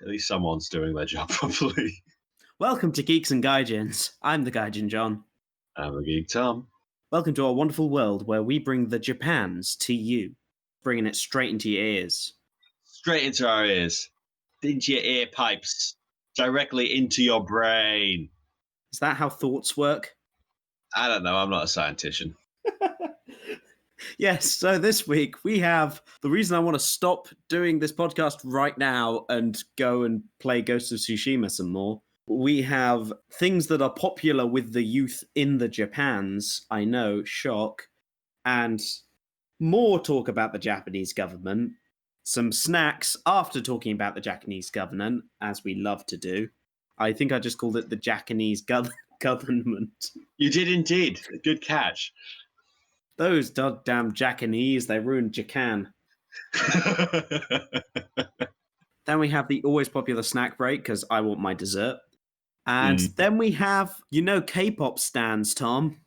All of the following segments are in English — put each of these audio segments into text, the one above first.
At least someone's doing their job properly. Welcome to Geeks and Gaijins. I'm the Gaijin John. I'm a geek Tom. Welcome to our wonderful world where we bring the Japans to you, bringing it straight into your ears. Straight into our ears. Into your ear pipes. Directly into your brain. Is that how thoughts work? I don't know. I'm not a scientist. Yes, so this week we have the reason I want to stop doing this podcast right now and go and play Ghost of Tsushima some more. We have things that are popular with the youth in the Japans, I know, shock, and more talk about the Japanese government, some snacks after talking about the Japanese government, as we love to do. I think I just called it the Japanese government. You did indeed. Good catch. Those goddamn Japanese, they ruined Japan. Then we have the always popular snack break, because I want my dessert. And then we have, K-pop stands, Tom.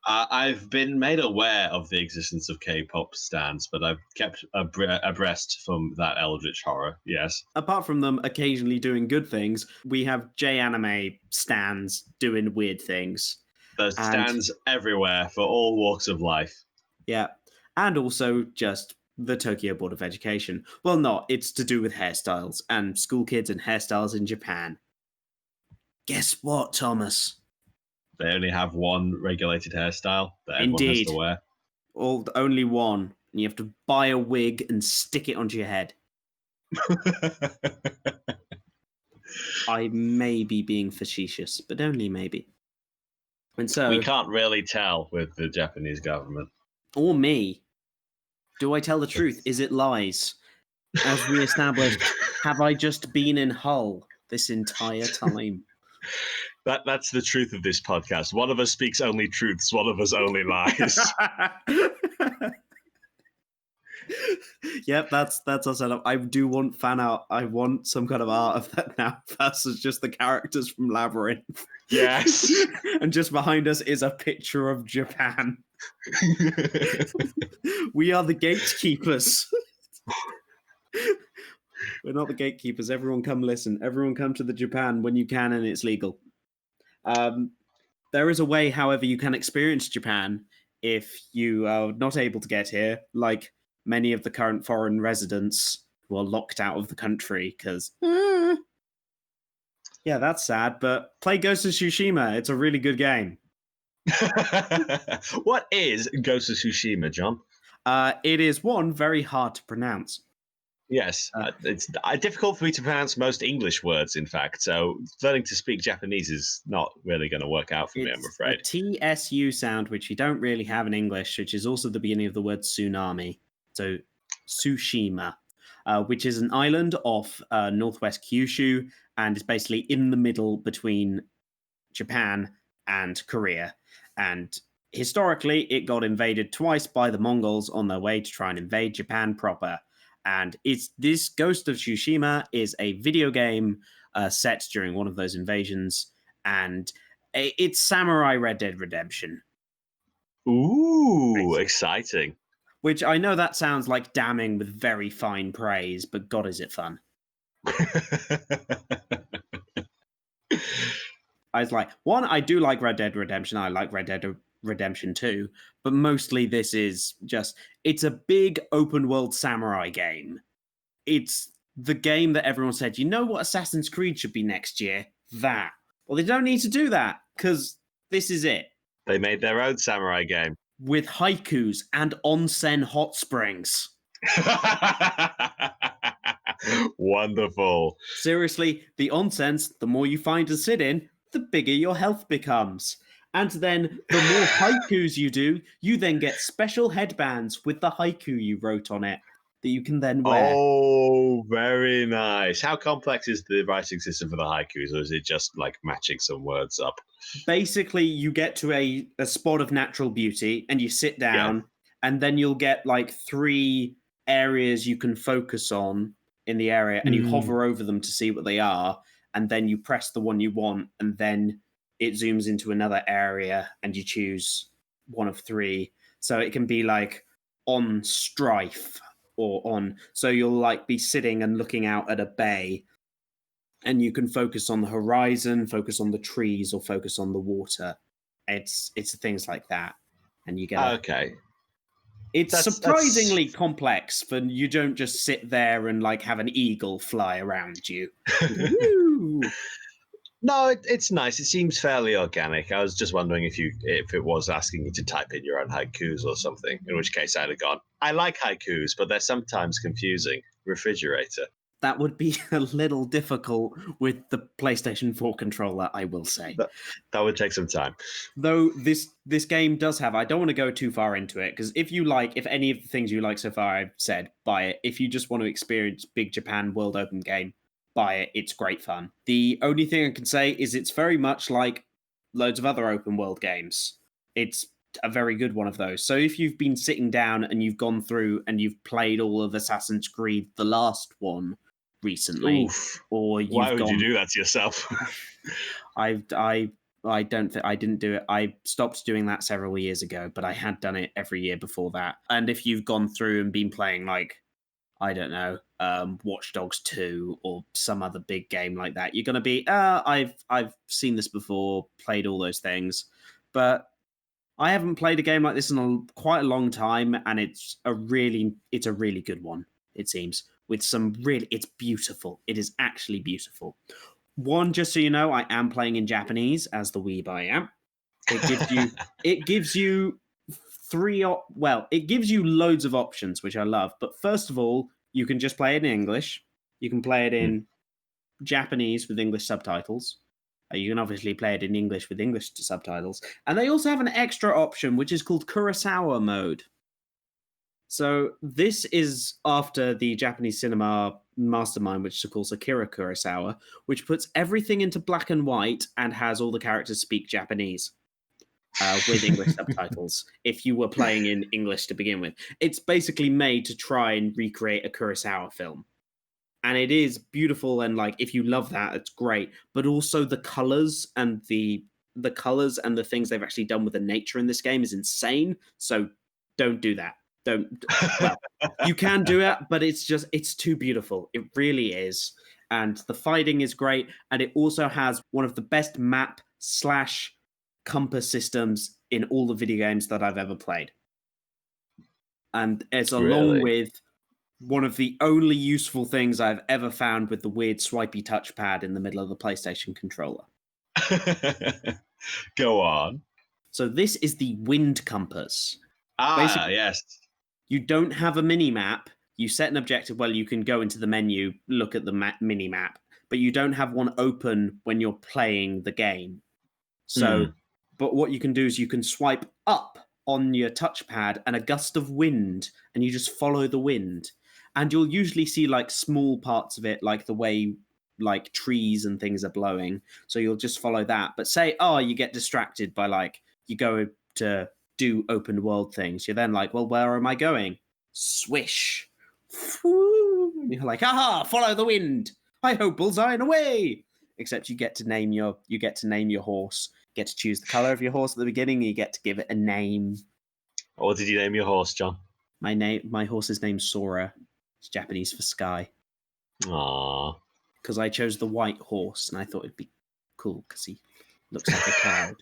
I've been made aware of the existence of K-pop stands, but I've kept abreast from that eldritch horror, yes. Apart from them occasionally doing good things, we have J-anime stands doing weird things. There's stands everywhere for all walks of life. Yeah. And also just the Tokyo Board of Education. Well, not. It's to do with hairstyles and school kids and hairstyles in Japan. Guess what, Thomas? They only have one regulated hairstyle that everyone has to wear. Only one. And you have to buy a wig and stick it onto your head. I may be being facetious, but only maybe. And so we can't really tell with the Japanese government. Or me. Do I tell the truth? Is it lies? As we established, have I just been in Hull this entire time? That's the truth of this podcast. One of us speaks only truths, one of us only lies. Yep, that's our setup. I do want fan art. I want some kind of art of that now versus just the characters from Labyrinth. Yes. And just behind us is a picture of Japan. We are the gatekeepers. We're not the gatekeepers. Everyone come listen. Everyone come to the Japan when you can and it's legal. There is a way, however, you can experience Japan if you are not able to get here, like many of the current foreign residents who are locked out of the country because... Yeah, that's sad, but play Ghost of Tsushima. It's a really good game. What is Ghost of Tsushima, John? It is, one, very hard to pronounce. Yes, it's difficult for me to pronounce most English words, in fact, so learning to speak Japanese is not really going to work out for me, I'm afraid. It's a TSU sound, which you don't really have in English, which is also the beginning of the word tsunami. So, Tsushima, which is an island off northwest Kyushu, and is basically in the middle between Japan and Korea. And historically, it got invaded twice by the Mongols on their way to try and invade Japan proper. And this Ghost of Tsushima is a video game set during one of those invasions, and it's Samurai Red Dead Redemption. Ooh, basically. Exciting. Which I know that sounds like damning with very fine praise, but God, is it fun. I was like, one, I do like Red Dead Redemption. I like Red Dead Redemption 2, but mostly this is just, it's a big open world samurai game. It's the game that everyone said, you know what Assassin's Creed should be next year? That. Well, they don't need to do that, because this is it. They made their own samurai game. With haikus and onsen hot springs. Wonderful. Seriously, the onsens, the more you find to sit in, the bigger your health becomes. And then the more haikus you do, you then get special headbands with the haiku you wrote on it that you can then wear. Oh, very nice. How complex is the writing system for the haikus, or is it just like matching some words up? Basically, you get to a spot of natural beauty and you sit down, and then you'll get like 3 areas you can focus on in the area, and you hover over them to see what they are, and then you press the one you want, and then it zooms into another area and you choose one of 3. So it can be like on strife or on. So you'll like be sitting and looking out at a bay and you can focus on the horizon, focus on the trees, or focus on the water. It's things like that, and you get Okay. It's That's surprisingly complex. For you don't just sit there and like have an eagle fly around you. Woo! No, it's nice. It seems fairly organic. I was just wondering if it was asking you to type in your own haikus or something. In which case, I'd have gone. I like haikus, but they're sometimes confusing. Refrigerator. That would be a little difficult with the PlayStation 4 controller, I will say. That would take some time. Though this game does have, I don't want to go too far into it, because if any of the things you like so far I've said, buy it. If you just want to experience Big Japan World Open game, buy it. It's great fun. The only thing I can say is it's very much like loads of other open world games. It's a very good one of those. So if you've been sitting down and you've gone through and you've played all of Assassin's Creed, the last one, recently, Oof. or you've Why would gone, you do that to yourself? I don't think I didn't do it. I stopped doing that several years ago, but I had done it every year before that. And if you've gone through and been playing like, I don't know, Watch Dogs 2 or some other big game like that, you're gonna be, I've seen this before, played all those things, but I haven't played a game like this in quite a long time, and it's a really good one. It seems with it's beautiful. It is actually beautiful. One, just so you know, I am playing in Japanese as the weeb I am. It gives you it gives you loads of options, which I love. But first of all, you can just play it in English. You can play it in Japanese with English subtitles. You can obviously play it in English with English subtitles. And they also have an extra option, which is called Kurosawa mode. So this is after the Japanese cinema mastermind, which is of course Akira Kurosawa, which puts everything into black and white and has all the characters speak Japanese with English subtitles. If you were playing in English to begin with, it's basically made to try and recreate a Kurosawa film. And it is beautiful, and like if you love that, it's great. But also the colors and the things they've actually done with the nature in this game is insane. So don't do that. Well, you can do it, but it's too beautiful. It really is. And the fighting is great. And it also has one of the best map/compass systems in all the video games that I've ever played. And it's along with one of the only useful things I've ever found with the weird swipey touchpad in the middle of the PlayStation controller. Go on. So this is the wind compass. Basically, yes. You don't have a mini map. You set an objective. Well, you can go into the menu, look at the mini map, but you don't have one open when you're playing the game. So, but what you can do is you can swipe up on your touchpad and a gust of wind, and you just follow the wind. And you'll usually see like small parts of it, like the way like trees and things are blowing. So you'll just follow that. But say, you get distracted by like, you go to do open world things. You're then like, well, where am I going? Swish. And you're like, follow the wind. I hope bullseye and away. Except you get to name your horse. You get to choose the color of your horse at the beginning. And you get to give it a name. What did you name your horse, John? My horse's name's Sora. It's Japanese for sky. Aww. Because I chose the white horse, and I thought it'd be cool because he looks like a cloud.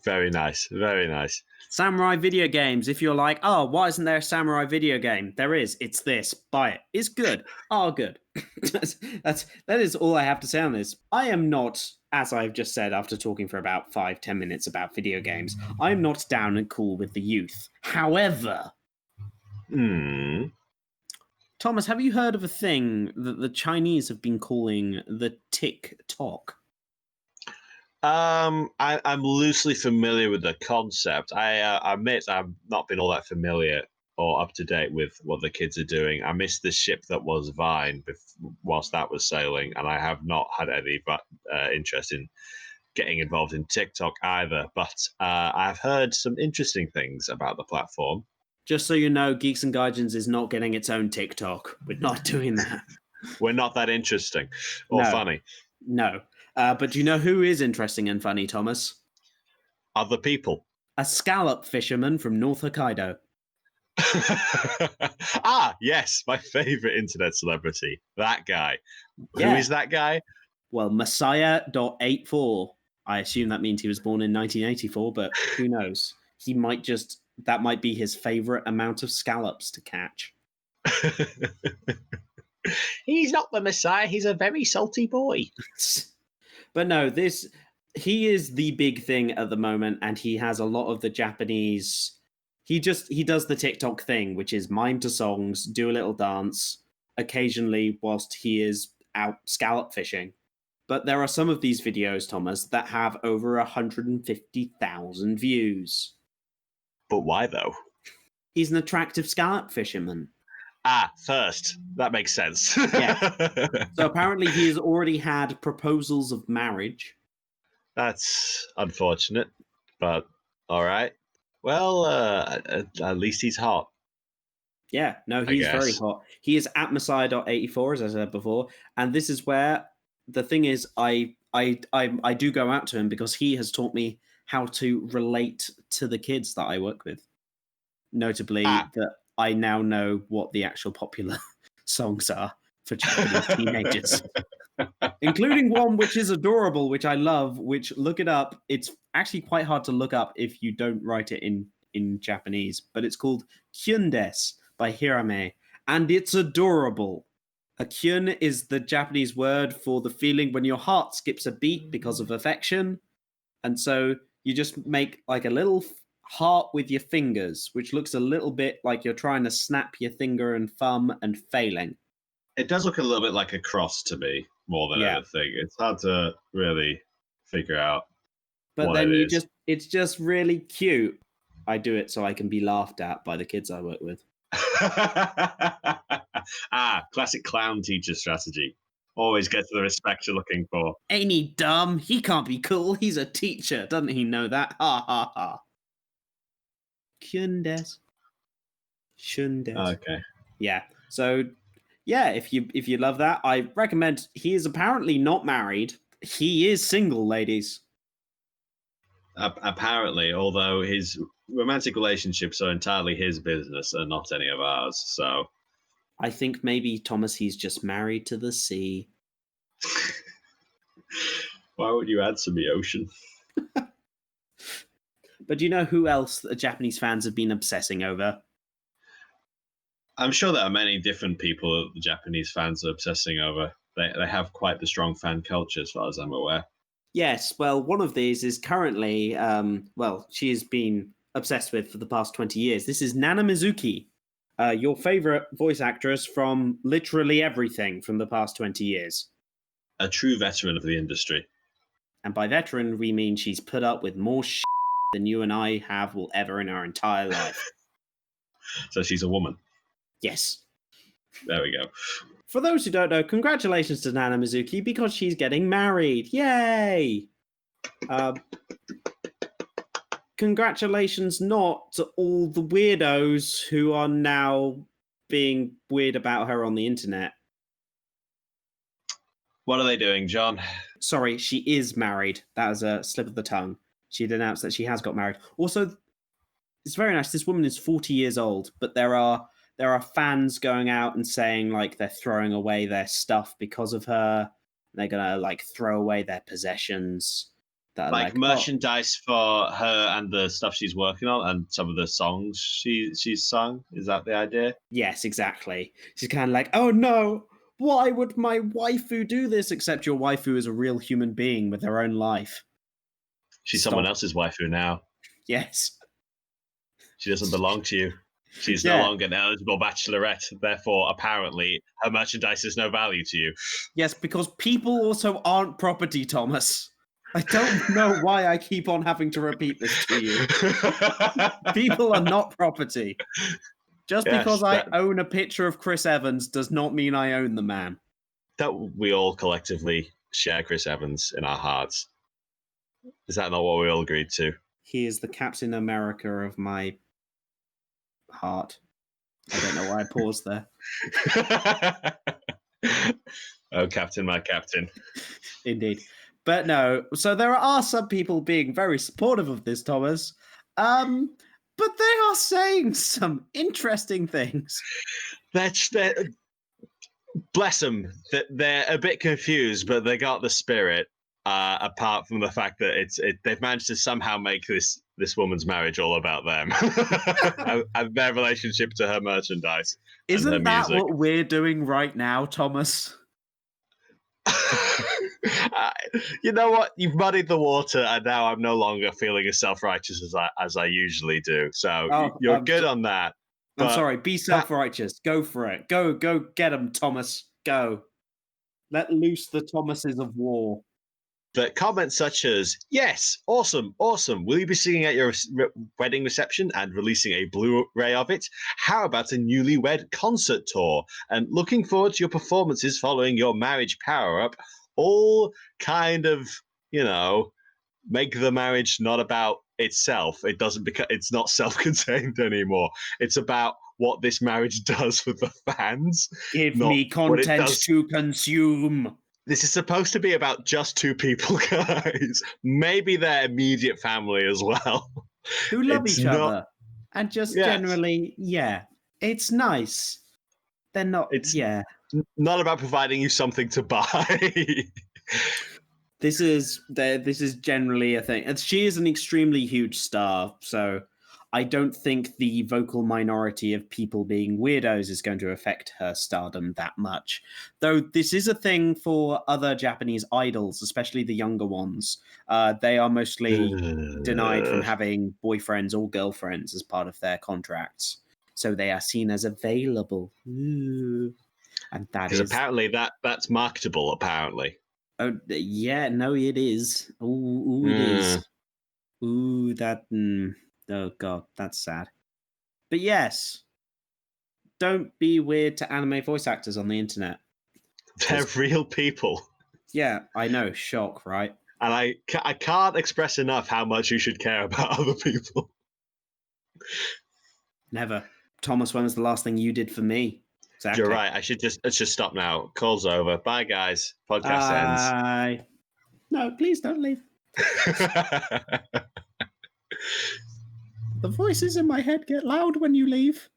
Very nice. Very nice. Samurai video games. If you're like, why isn't there a samurai video game? There is. It's this. Buy it. It's good. Good. that is all I have to say on this. I am not, as I've just said after talking for about 5-10 minutes about video games, I am not down and cool with the youth. However, Thomas, have you heard of a thing that the Chinese have been calling the Tik Tok? I'm loosely familiar with the concept. I admit I've not been all that familiar or up to date with what the kids are doing. I missed the ship that was Vine whilst that was sailing, and I have not had any interest in getting involved in TikTok either. But I've heard some interesting things about the platform. Just so you know, Geeks and Gaijins is not getting its own TikTok. We're not doing that. We're not that interesting or funny. No. But do you know who is interesting and funny, Thomas? Other people. A scallop fisherman from North Hokkaido. Yes, my favorite internet celebrity. That guy. Who Yeah. is that guy? Well, Messiah.84. I assume that means he was born in 1984, but who knows? That might be his favorite amount of scallops to catch. He's not the Messiah. He's a very salty boy. But no, he is the big thing at the moment, and he has a lot of the Japanese. He does the TikTok thing, which is mime to songs, do a little dance occasionally whilst he is out scallop fishing. But there are some of these videos, Thomas, that have over 150,000 views. But why though? He's an attractive scallop fisherman. First. That makes sense. Yeah. So apparently he has already had proposals of marriage. That's unfortunate, but all right. Well, at least he's hot. Yeah, no, he's very hot. He is at Messiah.84, as I said before, and this is where the thing is, I do go out to him because he has taught me how to relate to the kids that I work with. Notably, that I now know what the actual popular songs are for Japanese teenagers, including one which is adorable, which I love. Which look it up. It's actually quite hard to look up if you don't write it in Japanese, but it's called Kyundes by Hirame, and it's adorable. A kyun is the Japanese word for the feeling when your heart skips a beat because of affection, and so you just make like a little heart with your fingers, which looks a little bit like you're trying to snap your finger and thumb and failing. It does look a little bit like a cross to me, more than anything. It's hard to really figure out. But then it's just really cute. I do it so I can be laughed at by the kids I work with. Classic clown teacher strategy. Always get to the respect you're looking for. Ain't he dumb? He can't be cool. He's a teacher. Doesn't he know that? Ha ha ha. Kyundes. Shundes. Okay. Yeah. So yeah, if you love that, I recommend. He is apparently not married. He is single, ladies. Apparently, although his romantic relationships are entirely his business and not any of ours. So I think maybe Thomas, he's just married to the sea. Why would you answer me, Ocean? But do you know who else the Japanese fans have been obsessing over? I'm sure there are many different people that the Japanese fans are obsessing over. They have quite the strong fan culture, as far as I'm aware. Yes, well, one of these is currently, she has been obsessed with for the past 20 years. This is Nana Mizuki, your favorite voice actress from literally everything from the past 20 years. A true veteran of the industry. And by veteran, we mean she's put up with more shit than you and I will ever in our entire life. So she's a woman. Yes. There we go. For those who don't know, congratulations to Nana Mizuki because she's getting married. Yay! Congratulations not to all the weirdos who are now being weird about her on the internet. What are they doing, John? Sorry, she is married. That was a slip of the tongue. She'd announced that she has got married. Also, it's very nice. This woman is 40 years old, but there are fans going out and saying like they're throwing away their stuff because of her. They're gonna like throw away their possessions. That are like merchandise for her and the stuff she's working on and some of the songs she's sung. Is that the idea? Yes, exactly. She's kind of like, oh no, why would my waifu do this? Except your waifu is a real human being with her own life. She's someone else's waifu now. Yes. She doesn't belong to you. She's no longer an eligible bachelorette. Therefore, apparently, her merchandise is no value to you. Yes, because people also aren't property, Thomas. I don't know why I keep on having to repeat this to you. People are not property. Just because I own a picture of Chris Evans does not mean I own the man. That we all collectively share Chris Evans in our hearts. Is that not what we all agreed to? He is the Captain America of my heart. I don't know why I paused there. Oh, Captain, my Captain. Indeed. But no, so there are some people being very supportive of this, Thomas. But they are saying some interesting things. They're, bless them. They're a bit confused, but they got the spirit. Apart from the fact that they've managed to somehow make this woman's marriage all about them and their relationship to her merchandise. Isn't that what we're doing right now, Thomas? You know what? You've muddied the water, and now I'm no longer feeling as self-righteous as I usually do. So you're good on that. I'm sorry. Be self-righteous. Go for it. Go get him, Thomas. Go. Let loose the Thomases of war. But comments such as, yes, awesome, will you be singing at your wedding reception and releasing a Blu-ray of it? How about a newlywed concert tour? And looking forward to your performances following your marriage power-up. All kind of, make the marriage not about itself. It's not self-contained anymore. It's about what this marriage does for the fans. Give me content to consume. This is supposed to be about just two people, guys. Maybe their immediate family as well. Who love each other. And just generally, it's nice. They're not, not about providing you something to buy. This is generally a thing. And she is an extremely huge star, so I don't think the vocal minority of people being weirdos is going to affect her stardom that much. Though this is a thing for other Japanese idols, especially the younger ones. They are mostly denied from having boyfriends or girlfriends as part of their contracts. So they are seen as available. Ooh. And that is... apparently that's marketable, apparently. Oh, yeah, no, it is. Ooh, it is. Ooh, that... Oh, God, that's sad. But yes, don't be weird to anime voice actors on the internet. They're real people. Yeah, I know. Shock, right? And I can't express enough how much you should care about other people. Never. Thomas, when was the last thing you did for me? Exactly. You're right. Let's just stop now. Call's over. Bye, guys. Podcast ends. Bye. No, please don't leave. The voices in my head get loud when you leave.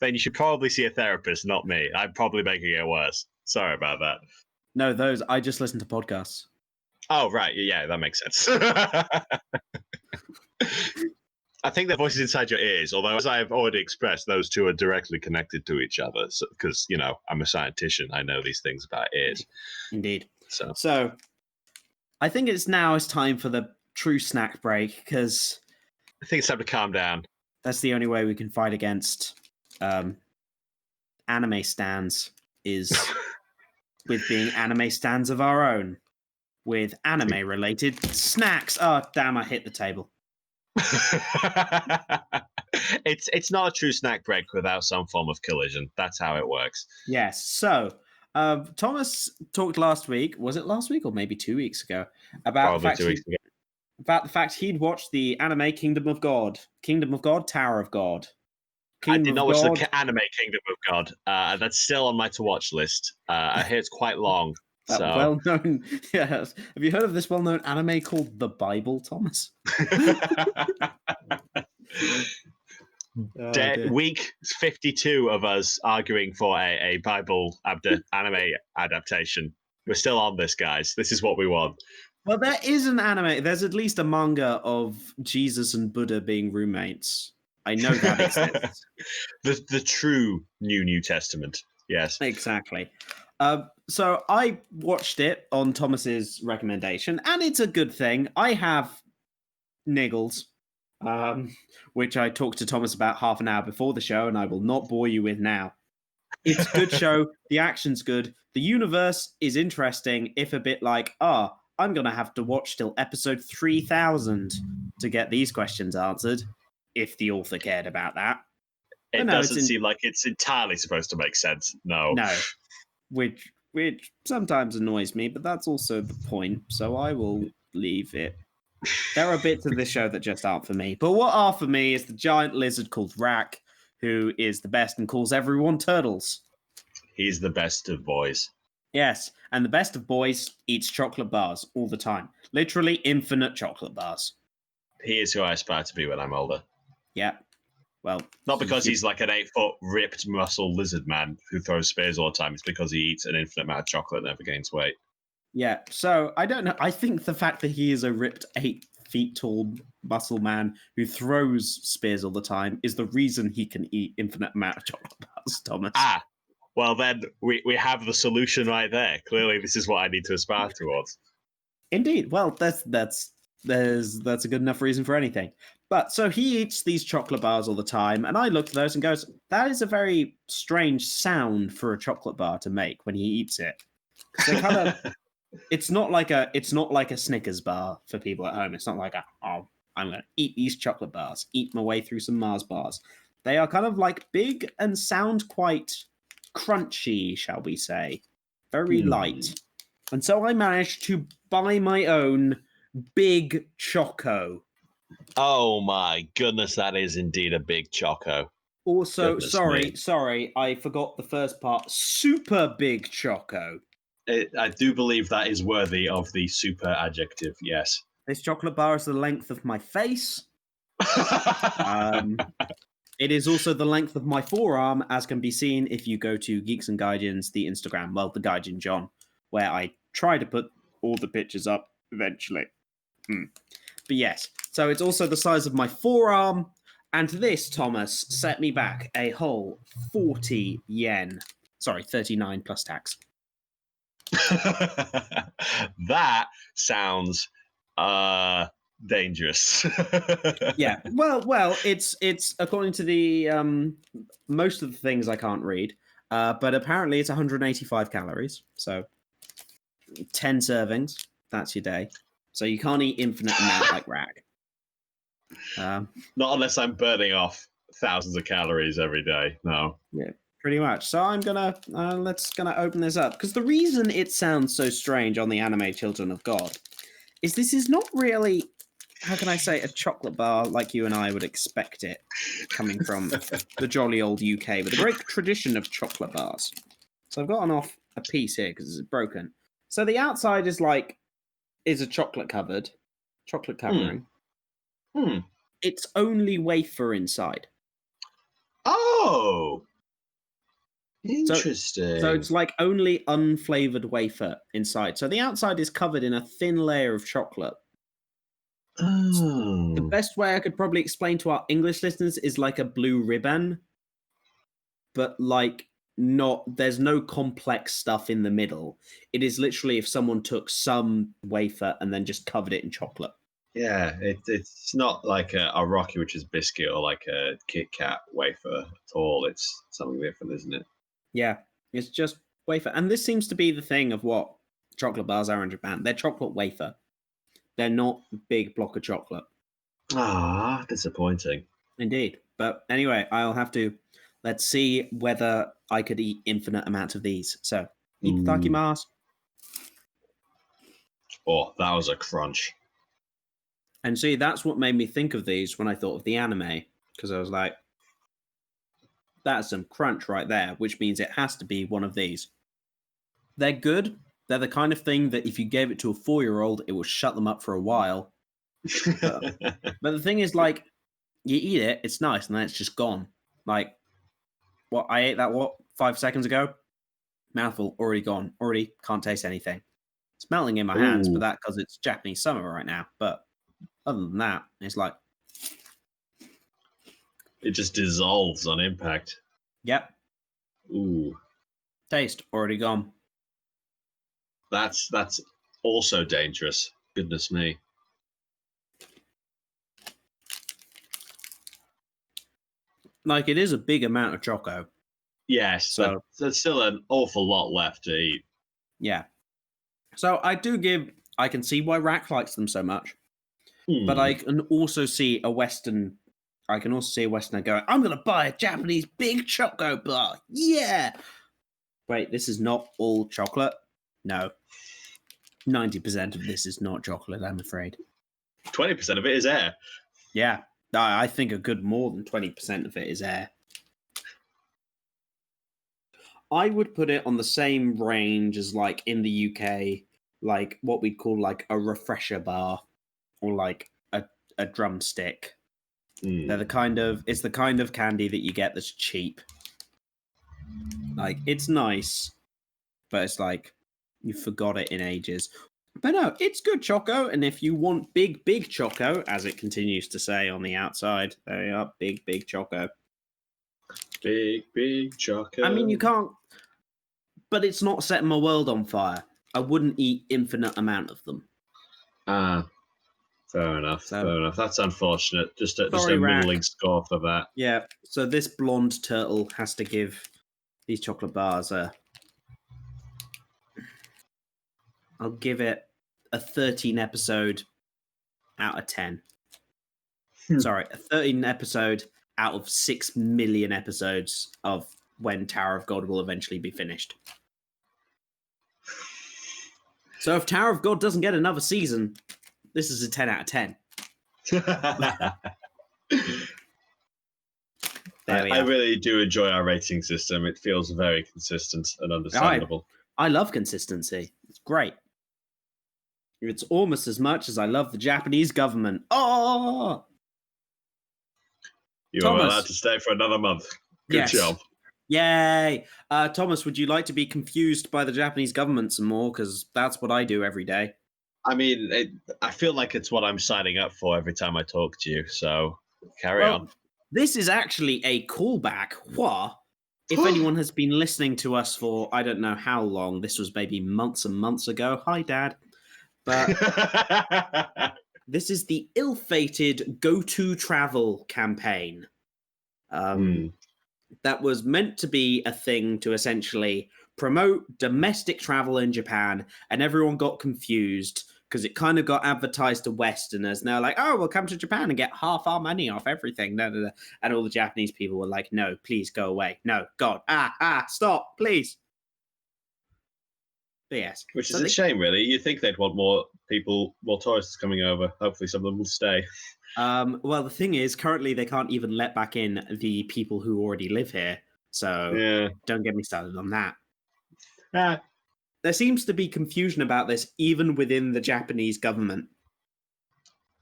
Ben, you should probably see a therapist, not me. I'm probably making it worse. Sorry about that. No, I just listen to podcasts. Oh, right. Yeah, that makes sense. I think their voices inside your ears, although as I've already expressed, those two are directly connected to each other. Because, I'm a scientist. I know these things about ears. Indeed. So I think it's time for the true snack break, because I think it's time to calm down. That's the only way we can fight against anime stans, is with being anime stans of our own, with anime-related snacks. Oh, damn, I hit the table. It's not a true snack break without some form of collision. That's how it works. Yes, so... Thomas talked last week. Was it last week or maybe 2 weeks ago? About the fact he'd watched the anime Kingdom of God, Tower of God. I did not watch the anime Kingdom of God. That's still on my to-watch list. I hear it's quite long. Well-known, yes. Have you heard of this well-known anime called The Bible, Thomas? Week 52 of us arguing for a Bible anime adaptation. We're still on this, guys. This is what we want. Well, there is an anime. There's at least a manga of Jesus and Buddha being roommates. I know that exists. the true New Testament. Yes. Exactly. So I watched it on Thomas's recommendation, and it's a good thing. I have niggles. Which I talked to Thomas about half an hour before the show, and I will not bore you with now. It's a good show. The action's good. The universe is interesting, if a bit like, I'm going to have to watch till episode 3000 to get these questions answered, if the author cared about that. It doesn't seem like it's entirely supposed to make sense. No. Which sometimes annoys me, but that's also the point, so I will leave it. There are bits of this show that just aren't for me. But what are for me is the giant lizard called Rack, who is the best and calls everyone turtles. He's the best of boys. Yes, and the best of boys eats chocolate bars all the time. Literally infinite chocolate bars. He is who I aspire to be when I'm older. Yeah. Well, Not because he's like an 8-foot ripped muscle lizard man who throws spears all the time. It's because he eats an infinite amount of chocolate and never gains weight. Yeah, so I don't know. I think the fact that he is a ripped 8 feet tall muscle man who throws spears all the time is the reason he can eat infinite amount of chocolate bars, Thomas. Ah, well then we have the solution right there. Clearly, this is what I need to aspire towards. Indeed. Well, that's a good enough reason for anything. But so he eats these chocolate bars all the time, and I look at those and goes, "That is a very strange sound for a chocolate bar to make when he eats it." They kind of. It's not like a Snickers bar for people at home. It's not like I'm gonna eat these chocolate bars, eat my way through some Mars bars. They are kind of like big and sound quite crunchy, shall we say, very light. And so I managed to buy my own big choco. Oh my goodness, that is indeed a big choco. Also, Goodness me. sorry, I forgot the first part. Super big choco. I do believe that is worthy of the super adjective, yes. This chocolate bar is the length of my face. It is also the length of my forearm, as can be seen if you go to Geeks and Gaijin's, the Instagram, well, the Gaijin John, where I try to put all the pictures up eventually. But yes, so it's also the size of my forearm, and this, Thomas, set me back a whole 40 yen. Sorry, 39 plus tax. That sounds dangerous. Yeah, well, it's according to the most of the things I can't read, but apparently it's 185 calories, so 10 servings. That's your day. So you can't eat infinite amount like Rag. Not unless I'm burning off thousands of calories every day. No. Yeah, pretty much. So I'm gonna let's open this up because the reason it sounds so strange on the anime Children of God is this is not really, how can I say, a chocolate bar like you and I would expect it, coming from the jolly old UK with a great tradition of chocolate bars. So I've gotten off a piece here because it's broken. So the outside is a chocolate covering. It's only wafer inside. Oh, interesting. So it's like only unflavored wafer inside. So the outside is covered in a thin layer of chocolate. Oh. The best way I could probably explain to our English listeners is like a blue ribbon, but like there's no complex stuff in the middle. It is literally if someone took some wafer and then just covered it in chocolate. Yeah, it's not like a Rocky, which is biscuit, or like a Kit Kat wafer at all. It's something different, isn't it? Yeah, it's just wafer. And this seems to be the thing of what chocolate bars are in Japan. They're chocolate wafer. They're not big block of chocolate. Ah, disappointing. Indeed. But anyway, let's see whether I could eat infinite amounts of these. So, itadakimasu. Oh, that was a crunch. And see, that's what made me think of these when I thought of the anime. Because I was like, that's some crunch right there, which means it has to be one of these. They're good. They're the kind of thing that if you gave it to a 4-year-old, it will shut them up for a while. But the thing is, like, you eat it, it's nice, and then it's just gone. Like, I ate that, 5 seconds ago? Mouthful, already gone. Already can't taste anything. It's melting in my hands, but that's because it's Japanese summer right now. But other than that, it's like... It just dissolves on impact. Yep. Ooh. Taste, already gone. That's also dangerous. Goodness me. Like, it is a big amount of choco. Yes, so there's still an awful lot left to eat. Yeah. So I can see why Rack likes them so much. But I can also see a Westerner going, I'm going to buy a Japanese big choco bar. Yeah. Wait, this is not all chocolate? No. 90% of this is not chocolate, I'm afraid. 20% of it is air. Yeah. I think a good more than 20% of it is air. I would put it on the same range as like in the UK, like what we'd call like a refresher bar or like a drumstick. They're it's the kind of candy that you get that's cheap. Like it's nice, but it's like you forgot it in ages. But no, it's good choco, and if you want big choco, as it continues to say on the outside, there you are, big choco. Big choco. I mean, you can't, but it's not setting my world on fire. I wouldn't eat infinite amount of them. Fair enough. Fair enough. That's unfortunate. Just a Sorry, middling Rack. score for that. Yeah. So this blonde turtle has to give these chocolate bars I'll give it a 13 episode out of 10. Sorry, a 13 episode out of 6 million episodes of when Tower of God will eventually be finished. So if Tower of God doesn't get another season, this is a 10 out of 10. I really do enjoy our rating system. It feels very consistent and understandable. I love consistency. It's great. It's almost as much as I love the Japanese government. Oh! You are allowed to stay for another month. Good job. Yay! Thomas, would you like to be confused by the Japanese government some more? Because that's what I do every day. I mean, I feel like it's what I'm signing up for every time I talk to you. So carry on. This is actually a callback. What? If anyone has been listening to us for I don't know how long, this was maybe months and months ago. Hi, Dad. But this is the ill-fated Go To Travel campaign. That was meant to be a thing to essentially promote domestic travel in Japan, and everyone got confused because it kind of got advertised to Westerners. And they're like, oh, we'll come to Japan and get half our money off everything. And all the Japanese people were like, no, please go away. No, God, stop, please. But yes. Which is a shame, really. You'd think they'd want more tourists coming over. Hopefully some of them will stay. Well, the thing is, currently they can't even let back in the people who already live here. So don't get me started on that. There seems to be confusion about this even within the Japanese government.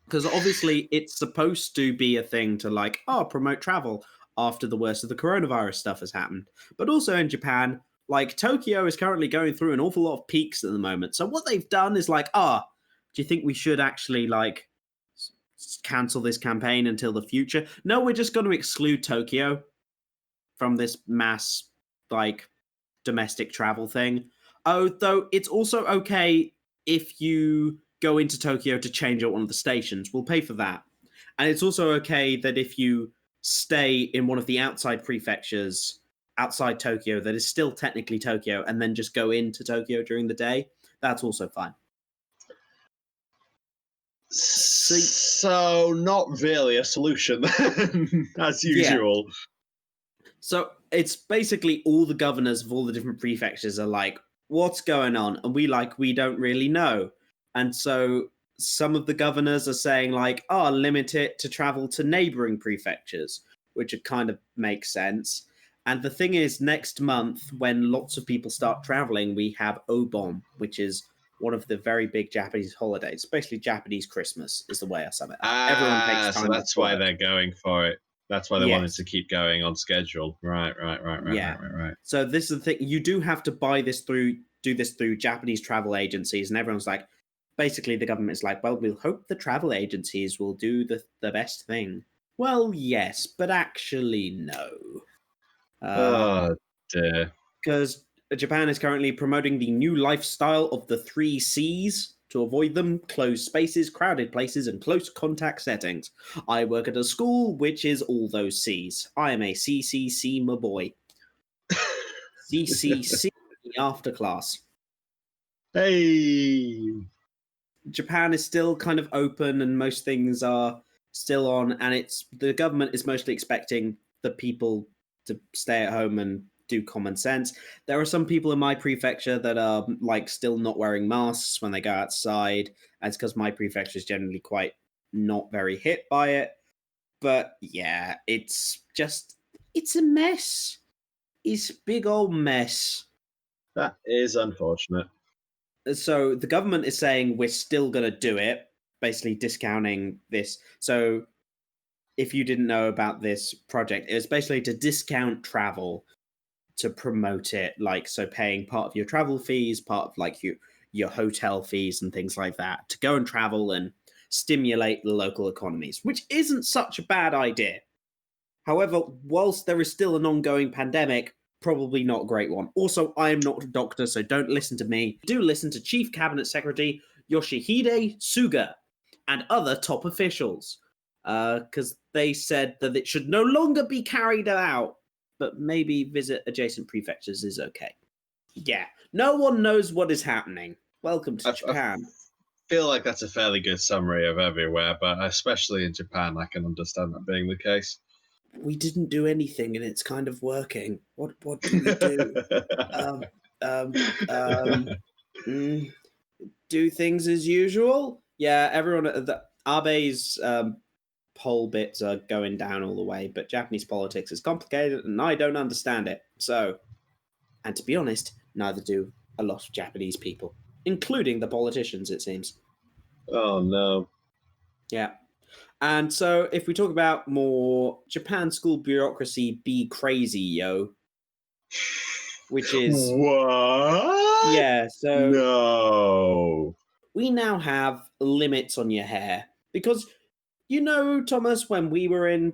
Because obviously it's supposed to be a thing to like, promote travel after the worst of the coronavirus stuff has happened. But also in Japan, like Tokyo is currently going through an awful lot of peaks at the moment. So what they've done is like, do you think we should actually like cancel this campaign until the future? No, we're just going to exclude Tokyo from this mass like domestic travel thing. Though it's also okay if you go into Tokyo to change at one of the stations. We'll pay for that. And it's also okay that if you stay in one of the outside prefectures outside Tokyo that is still technically Tokyo and then just go into Tokyo during the day, that's also fine. So not really a solution as usual. So it's basically all the governors of all the different prefectures are like, what's going on? And we don't really know. And so some of the governors are saying like, limit it to travel to neighboring prefectures, which it kind of makes sense. And the thing is, next month, when lots of people start traveling, we have Obon, which is one of the very big Japanese holidays. Basically, Japanese Christmas is the way I sum it up. Everyone takes time. So that's why they're going for it. That's why they wanted to keep going on schedule. Right. So this is the thing. You do have to do this through Japanese travel agencies, and everyone's like, basically the government's like, well, we'll hope the travel agencies will do the best thing. Well, yes, but actually no. Oh, dear. Because Japan is currently promoting the new lifestyle of the 3 C's. To avoid them, closed spaces, crowded places, and close contact settings. I work at a school which is all those C's. I am a CCC my boy. CCC after class. Hey! Japan is still kind of open and most things are still on, and the government is mostly expecting the people to stay at home and do common sense. There are some people in my prefecture that are like still not wearing masks when they go outside. And it's because my prefecture is generally quite not very hit by it. But yeah, it's a mess. is big old mess. That is unfortunate. So the government is saying we're still going to do it, basically discounting this. So if you didn't know about this project, it was basically to discount travel to promote it, like so paying part of your travel fees, part of like your hotel fees and things like that to go and travel and stimulate the local economies, which isn't such a bad idea. However, whilst there is still an ongoing pandemic, probably not a great one. Also, I am not a doctor, so don't listen to me. Do listen to Chief Cabinet Secretary Yoshihide Suga and other top officials, because they said that it should no longer be carried out, but maybe visit adjacent prefectures is okay. Yeah, no one knows what is happening. Welcome to Japan. I feel like that's a fairly good summary of everywhere, but especially in Japan, I can understand that being the case. We didn't do anything, and it's kind of working. What do we do? Do things as usual? Yeah, everyone. The Abe's poll bits are going down all the way, but Japanese politics is complicated, and I don't understand it. So, and to be honest, neither do a lot of Japanese people, including the politicians, it seems. Oh no. Yeah. And so, if we talk about more Japan school bureaucracy, be crazy, yo. Which is. What? Yeah, so. No. We now have limits on your hair. Because, you know, Thomas, when we were in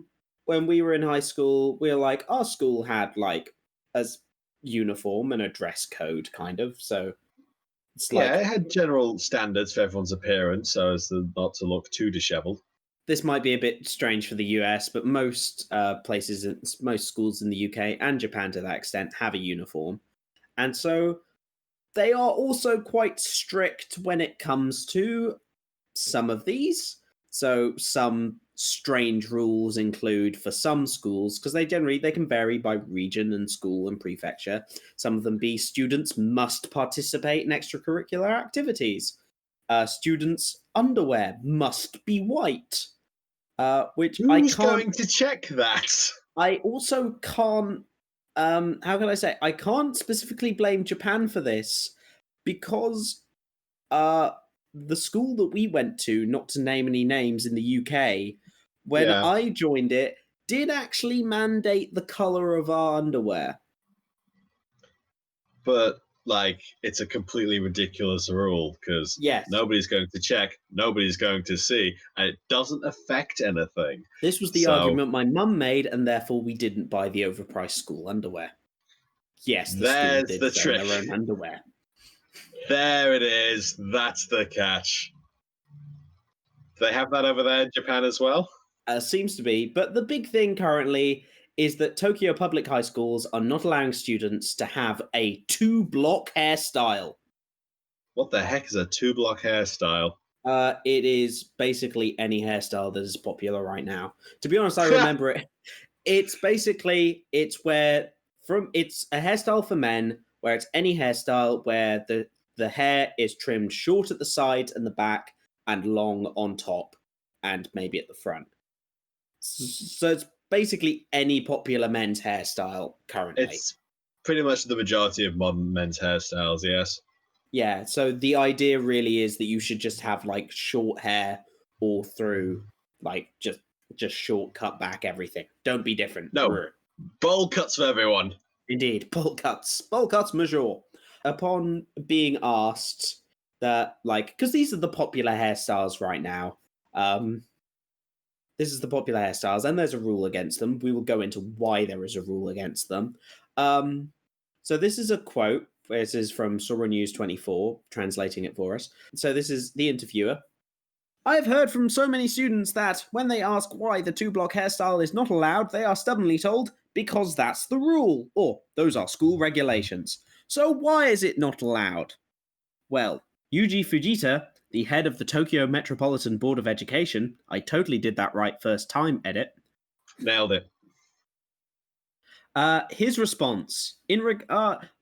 high school, we were like, our school had like a uniform and a dress code, kind of. So. It's like. Yeah, it had general standards for everyone's appearance, so as not to look too disheveled. This might be a bit strange for the US, but most most schools in the UK and Japan to that extent have a uniform. And so they are also quite strict when it comes to some of these. So some strange rules include for some schools, because they can vary by region and school and prefecture. Some of them be students must participate in extracurricular activities. Students' underwear must be white. Which Who's I can't. going to check that? I also can't. How can I say? I can't specifically blame Japan for this because the school that we went to, not to name any names in the UK, when I joined it, did actually mandate the color of our underwear. But like, it's a completely ridiculous rule because nobody's going to check, nobody's going to see, and it doesn't affect anything. This was the argument my mum made, and therefore we didn't buy the overpriced school underwear. Yes, the school did sell their own underwear. There it is. That's the catch. Do they have that over there in Japan as well? Seems to be. But the big thing currently is that Tokyo public high schools are not allowing students to have a 2-block hairstyle. What the heck is a 2-block hairstyle? It is basically any hairstyle that is popular right now. To be honest, I remember it. It's basically, it's a hairstyle for men where it's any hairstyle where the hair is trimmed short at the sides and the back and long on top and maybe at the front. So it's basically any popular men's hairstyle currently. It's pretty much the majority of modern men's hairstyles, yes. Yeah, so the idea really is that you should just have like short hair all through, like just short cut back everything. Don't be different. No, bowl cuts for everyone. Indeed, bowl cuts major. Upon being asked that, like, because these are the popular hairstyles right now. This is the popular hairstyles, and there's a rule against them. We will go into why there is a rule against them. So this is a quote. This is from Sora News 24, translating it for us. So this is the interviewer. I have heard from so many students that when they ask why the 2-block hairstyle is not allowed, they are stubbornly told, because that's the rule, or those are school regulations. So why is it not allowed? Well, Yuji Fujita, the head of the Tokyo Metropolitan Board of Education, I totally did that right first time, edit. Nailed it. His response,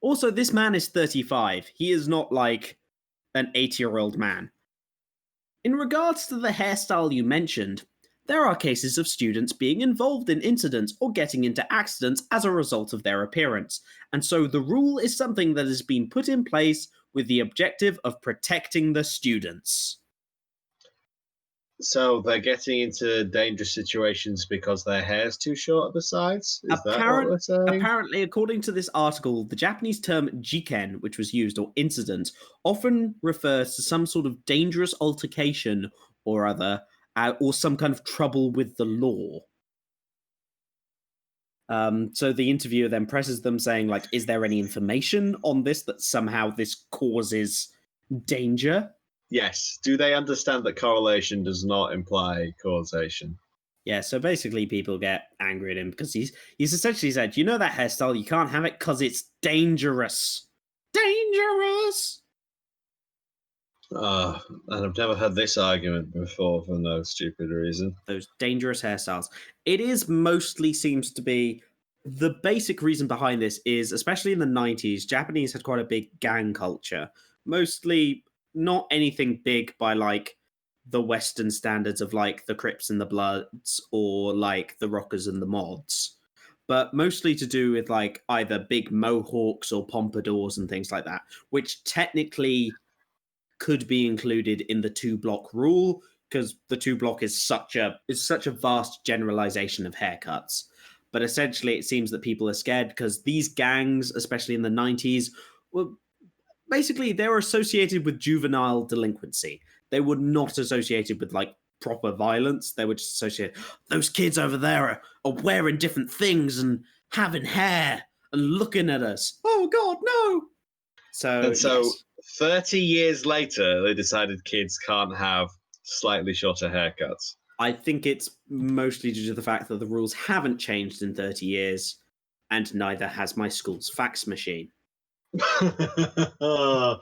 also this man is 35. He is not like an 80-year-old man. In regards to the hairstyle you mentioned, there are cases of students being involved in incidents or getting into accidents as a result of their appearance, and so the rule is something that has been put in place with the objective of protecting the students. So they're getting into dangerous situations because their hair's too short at the sides? Is that what we're saying? Apparently, according to this article, the Japanese term jiken, which was used, or incident, often refers to some sort of dangerous altercation or other, or some kind of trouble with the law. So the interviewer then presses them saying, like, is there any information on this that somehow this causes danger? Yes. Do they understand that correlation does not imply causation? Yeah, so basically people get angry at him because he's essentially said, you know that hairstyle, you can't have it because it's dangerous. Dangerous! And I've never heard this argument before for no stupid reason. Those dangerous hairstyles. It is mostly seems to be the basic reason behind this is, especially in the 90s, Japanese had quite a big gang culture. Mostly not anything big by like the Western standards of like the Crips and the Bloods or like the Rockers and the Mods, but mostly to do with like either big mohawks or pompadours and things like that, which technically could be included in the 2-block rule because the 2-block is such a vast generalization of haircuts. But essentially, it seems that people are scared because these gangs, especially in the 90s, were basically they were associated with juvenile delinquency. They were not associated with like proper violence. They were just associated. Those kids over there are wearing different things and having hair and looking at us. Oh God, no! So yes. 30 years later, they decided kids can't have slightly shorter haircuts. I think it's mostly due to the fact that the rules haven't changed in 30 years, and neither has my school's fax machine. oh,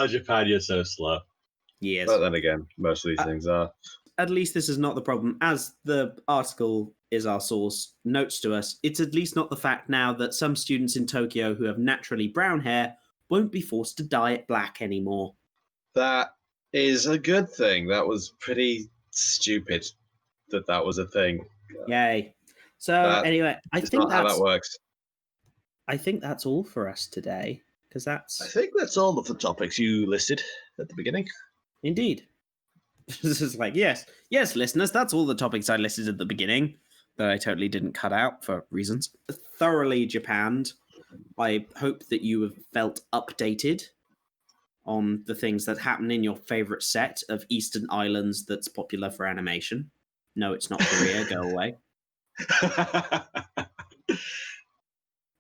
Japan, you're so slow. Yes. But then again, most of these things are. At least this is not the problem. As the article is our source notes to us, it's at least not the fact now that some students in Tokyo who have naturally brown hair won't be forced to dye it black anymore. That is a good thing. That was pretty stupid that was a thing. Yay. So anyway, I think how that works. I think that's all for us today. I think that's all of the topics you listed at the beginning. Indeed. This is like, yes, listeners, that's all the topics I listed at the beginning that I totally didn't cut out for reasons. Thoroughly Japanned. I hope that you have felt updated on the things that happen in your favorite set of Eastern Islands that's popular for animation. No, it's not Korea. Go away.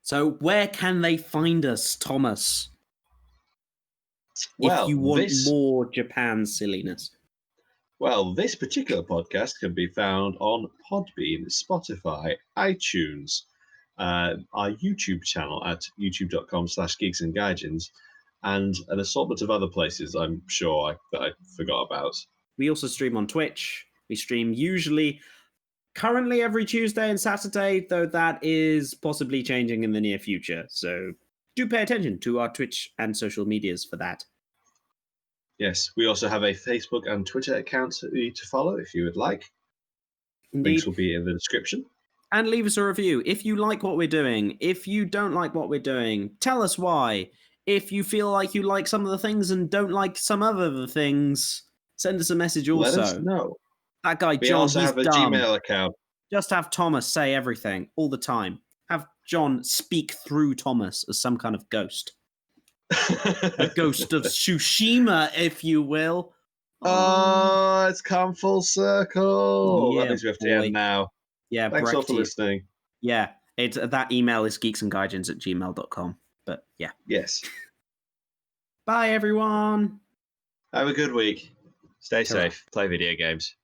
So where can they find us, Thomas? If you want more Japan silliness. Well, this particular podcast can be found on Podbean, Spotify, iTunes, our YouTube channel at youtube.com/geeks&gaijins, and an assortment of other places I'm sure that I forgot about. We also stream on Twitch. We stream currently every Tuesday and Saturday, though that is possibly changing in the near future. So do pay attention to our Twitch and social medias for that. Yes, we also have a Facebook and Twitter account to follow if you would like. Indeed. Links will be in the description. And leave us a review. If you like what we're doing, if you don't like what we're doing, tell us why. If you feel like you like some of the things and don't like some other things, send us a message also. Let us know. That guy, we John, also he's have a dumb. Gmail account. Just have Thomas say everything all the time. Have John speak through Thomas as some kind of ghost. A Ghost of Tsushima, if you will. Oh, it's come full circle. Yeah, that means we have to end now. Yeah, thanks all for listening. Yeah, that email is geeksandgaijins@gmail.com. But yeah. Yes. Bye, everyone. Have a good week. Stay safe. Play video games.